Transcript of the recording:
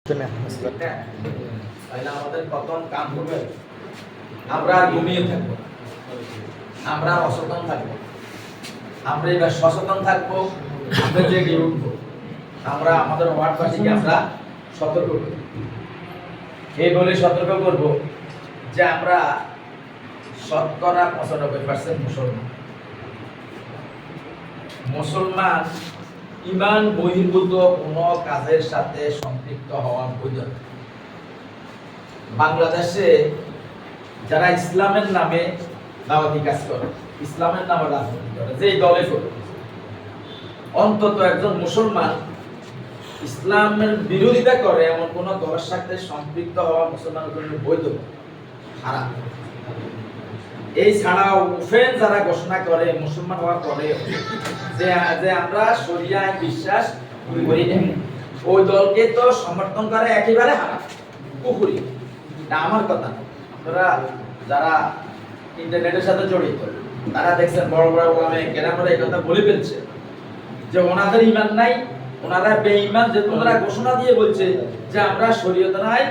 তাহলে আমাদের প্রথম কাম হবে আমরা ঘুমিয়ে থাকবো, আমরা অসচেতন থাকবো, আমরা এবার সচেতন থাকবো, আমরা জেগে উঠবো, আমরা আমাদের ওয়ার্ডবাসীকে আমরা সতর্ক করব। এই বলে সতর্ক করব যে আমরা 95% মুসলমান ইমান বহির্ভূত কোনো কাজের সাথে সম্পৃক্ত হওয়া বৈধ। বাংলাদেশে যারা ইসলামের নামে দাওয়াতি কাজ করে, ইসলামের নামে রাজনীতি করে, যেই দলে করে, অন্তত একজন মুসলমান ইসলামের বিরোধিতা করে এমন কোন দলের সাথে সম্পৃক্ত হওয়া মুসলমানের জন্য বৈধ, হারাম। এই ছাড়াও উফেন যারা ঘোষণা করে মুসলমান হওয়ার পরে যে আমরা শরিয়া আইন বিশ্বাস করি না, ওই দলকে তো সমর্থন করে একেবারে হারাম, কুফরি। এটা আমার কথা না, আপনারা যারা ইন্টারনেটের সাথে জড়িত তারা দেখছেন বড় বড় ওলামে কেরামরা এই কথা বলে ফেলছে যে ওনাদের ঈমান নাই, ওনারা বেঈমান, যে তোমরা ঘোষণা দিয়ে বলছে যে আমরা শরীয়ত নাই